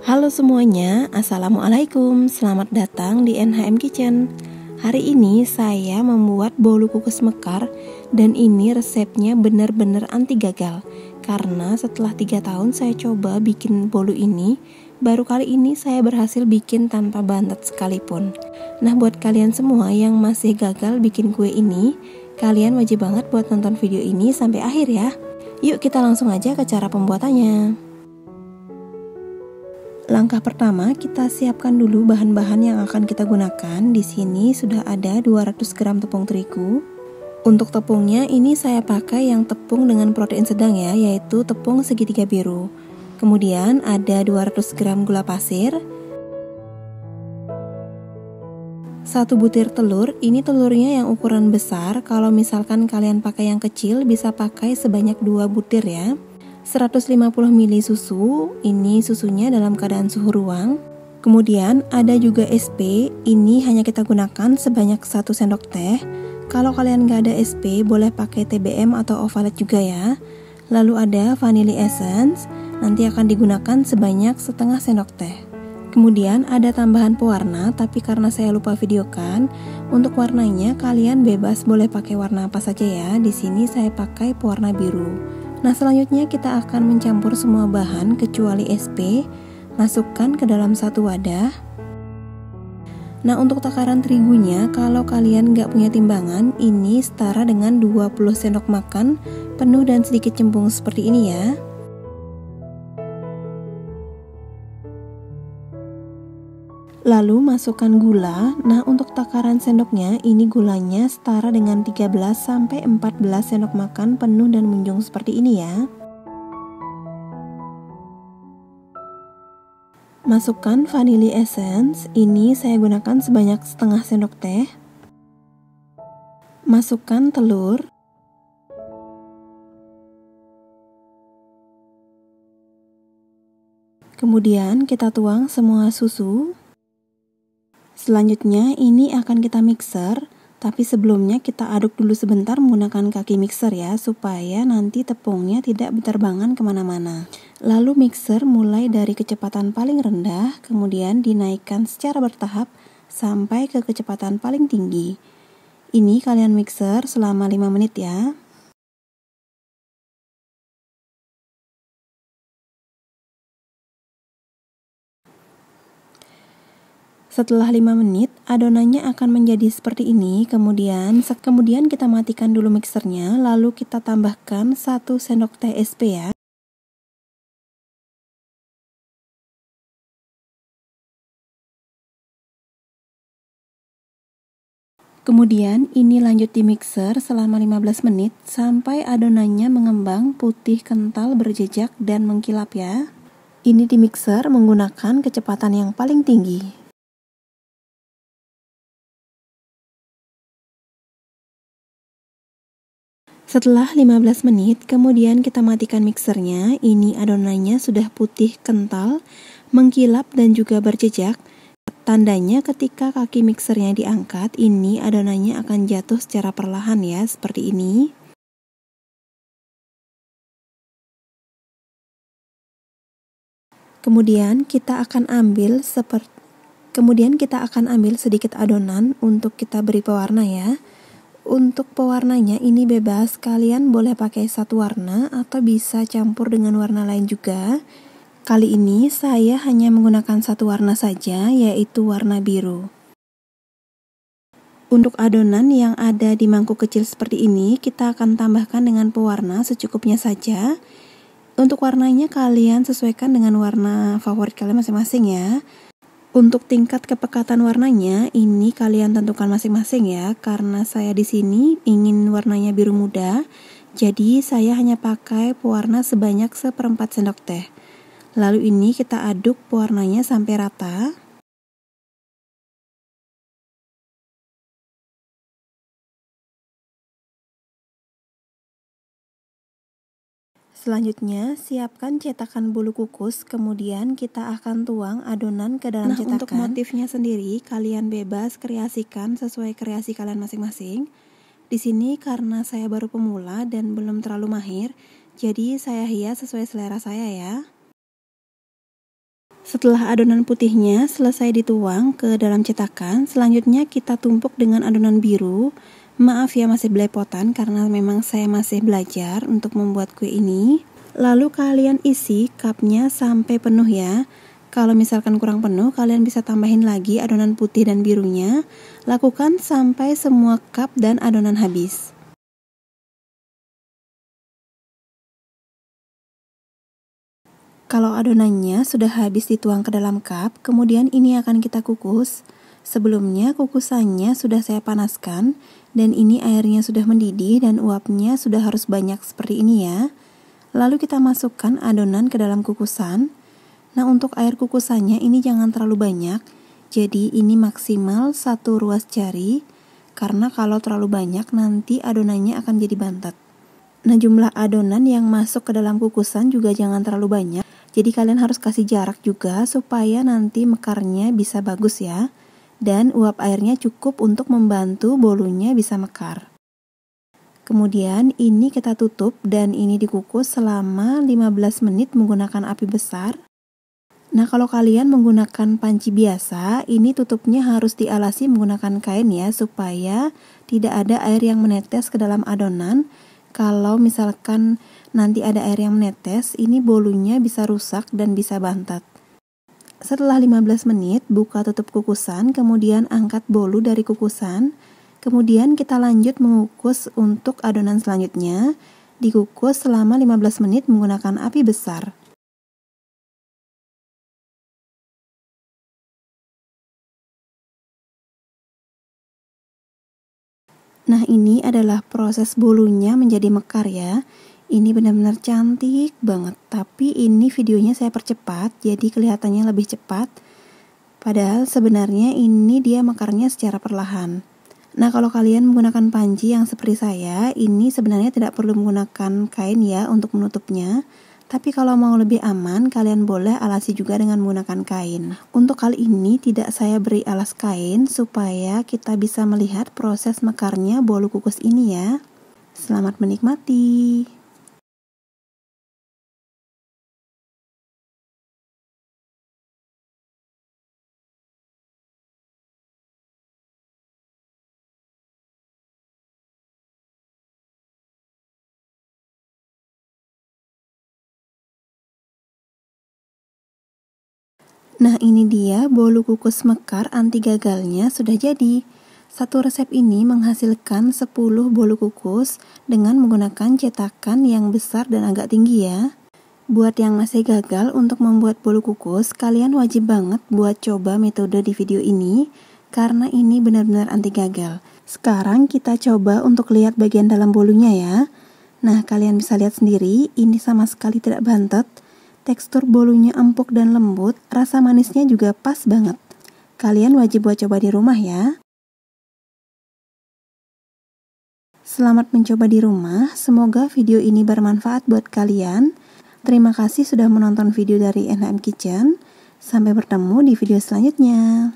Halo semuanya, Assalamualaikum. Selamat datang di NHM Kitchen. Hari ini saya membuat bolu kukus mekar. Dan ini resepnya benar-benar anti gagal. Karena setelah 3 tahun saya coba bikin bolu ini, baru kali ini saya berhasil bikin tanpa bantet sekalipun. Nah, buat kalian semua yang masih gagal bikin kue ini, kalian wajib banget buat nonton video ini sampai akhir ya. Yuk kita langsung aja ke cara pembuatannya. Langkah pertama, kita siapkan dulu bahan-bahan yang akan kita gunakan. Di sini sudah ada 200 gram tepung terigu. Untuk tepungnya ini saya pakai yang tepung dengan protein sedang ya, yaitu tepung segitiga biru. Kemudian ada 200 gram gula pasir, 1 butir telur. Ini telurnya yang ukuran besar. Kalau misalkan kalian pakai yang kecil, bisa pakai sebanyak 2 butir ya. 150 ml susu, ini susunya dalam keadaan suhu ruang. Kemudian ada juga SP, ini hanya kita gunakan sebanyak 1 sendok teh. Kalau kalian gak ada SP, boleh pakai TBM atau ovalet juga ya. Lalu ada vanilla essence, nanti akan digunakan sebanyak setengah sendok teh. Kemudian ada tambahan pewarna, tapi karena saya lupa videokan, untuk warnanya kalian bebas boleh pakai warna apa saja ya. Di sini saya pakai pewarna biru. Nah, selanjutnya kita akan mencampur semua bahan kecuali SP, masukkan ke dalam satu wadah. Nah, untuk takaran terigunya, kalau kalian nggak punya timbangan, ini setara dengan 20 sendok makan, penuh dan sedikit cembung seperti ini ya. Lalu masukkan gula. Nah, untuk takaran sendoknya, ini gulanya setara dengan 13-14 sendok makan penuh dan menjung seperti ini ya. Masukkan vanilla essence, ini saya gunakan sebanyak setengah sendok teh. Masukkan telur. Kemudian kita tuang semua susu. Selanjutnya ini akan kita mixer, tapi sebelumnya kita aduk dulu sebentar menggunakan kaki mixer ya, supaya nanti tepungnya tidak berterbangan kemana-mana. Lalu mixer mulai dari kecepatan paling rendah, kemudian dinaikkan secara bertahap sampai ke kecepatan paling tinggi. Ini kalian mixer selama 5 menit ya. Setelah 5 menit, adonannya akan menjadi seperti ini. Kemudian kita matikan dulu mixernya, lalu kita tambahkan 1 sendok teh SP ya. Kemudian ini lanjut di mixer selama 15 menit sampai adonannya mengembang putih kental berjejak dan mengkilap ya. Ini di mixer menggunakan kecepatan yang paling tinggi. Setelah 15 menit, kemudian kita matikan mixernya. Ini adonannya sudah putih kental, mengkilap dan juga berjejak. Tandanya ketika kaki mixernya diangkat, ini adonannya akan jatuh secara perlahan ya, seperti ini. Kemudian kita akan ambil sedikit adonan untuk kita beri pewarna ya. Untuk pewarnanya ini bebas, kalian boleh pakai satu warna atau bisa campur dengan warna lain juga. Kali ini saya hanya menggunakan satu warna saja, yaitu warna biru. Untuk adonan yang ada di mangkuk kecil seperti ini, kita akan tambahkan dengan pewarna secukupnya saja. Untuk warnanya kalian sesuaikan dengan warna favorit kalian masing-masing ya. Untuk tingkat kepekatan warnanya, ini kalian tentukan masing-masing ya. Karena saya di sini ingin warnanya biru muda, jadi saya hanya pakai pewarna sebanyak 1/4 sendok teh. Lalu ini kita aduk pewarnanya sampai rata. Selanjutnya, siapkan cetakan bolu kukus, kemudian kita akan tuang adonan ke dalam cetakan. Untuk motifnya sendiri, kalian bebas kreasikan sesuai kreasi kalian masing-masing. Di sini karena saya baru pemula dan belum terlalu mahir, jadi saya hias sesuai selera saya ya. Setelah adonan putihnya selesai dituang ke dalam cetakan, selanjutnya kita tumpuk dengan adonan biru. Maaf ya masih belepotan karena memang saya masih belajar untuk membuat kue ini. Lalu kalian isi cupnya sampai penuh ya. Kalau misalkan kurang penuh, kalian bisa tambahin lagi adonan putih dan birunya. Lakukan sampai semua cup dan adonan habis. Kalau adonannya sudah habis dituang ke dalam cup, kemudian ini akan kita kukus. Sebelumnya kukusannya sudah saya panaskan, dan ini airnya sudah mendidih dan uapnya sudah harus banyak seperti ini ya. Lalu kita masukkan adonan ke dalam kukusan. Nah, untuk air kukusannya ini jangan terlalu banyak, jadi ini maksimal 1 ruas jari, karena kalau terlalu banyak nanti adonannya akan jadi bantet. Nah, jumlah adonan yang masuk ke dalam kukusan juga jangan terlalu banyak. Jadi kalian harus kasih jarak juga supaya nanti mekarnya bisa bagus ya. Dan uap airnya cukup untuk membantu bolunya bisa mekar. Kemudian ini kita tutup dan ini dikukus selama 15 menit menggunakan api besar. Nah, kalau kalian menggunakan panci biasa, ini tutupnya harus dialasi menggunakan kain ya, supaya tidak ada air yang menetes ke dalam adonan. Kalau misalkan nanti ada air yang menetes, ini bolunya bisa rusak dan bisa bantet. Setelah 15 menit, buka tutup kukusan, kemudian angkat bolu dari kukusan. Kemudian kita lanjut mengukus untuk adonan selanjutnya. Dikukus selama 15 menit menggunakan api besar. Nah, ini adalah proses bolunya menjadi mekar ya. Ini benar-benar cantik banget. Tapi ini videonya saya percepat, jadi kelihatannya lebih cepat. Padahal sebenarnya ini dia mekarnya secara perlahan. Nah, kalau kalian menggunakan panci yang seperti saya, ini sebenarnya tidak perlu menggunakan kain ya untuk menutupnya. Tapi kalau mau lebih aman, kalian boleh alasi juga dengan menggunakan kain. Untuk kali ini tidak saya beri alas kain supaya kita bisa melihat proses mekarnya bolu kukus ini ya. Selamat menikmati. Nah, ini dia bolu kukus mekar anti gagalnya sudah jadi. Satu resep ini menghasilkan 10 bolu kukus dengan menggunakan cetakan yang besar dan agak tinggi ya. Buat yang masih gagal untuk membuat bolu kukus, kalian wajib banget buat coba metode di video ini, karena ini benar-benar anti gagal. Sekarang kita coba untuk lihat bagian dalam bolunya ya. Nah, kalian bisa lihat sendiri, ini sama sekali tidak bantet. Tekstur bolunya empuk dan lembut, rasa manisnya juga pas banget. Kalian wajib buat coba di rumah ya. Selamat mencoba di rumah, semoga video ini bermanfaat buat kalian. Terima kasih sudah menonton video dari NHM Kitchen. Sampai bertemu di video selanjutnya.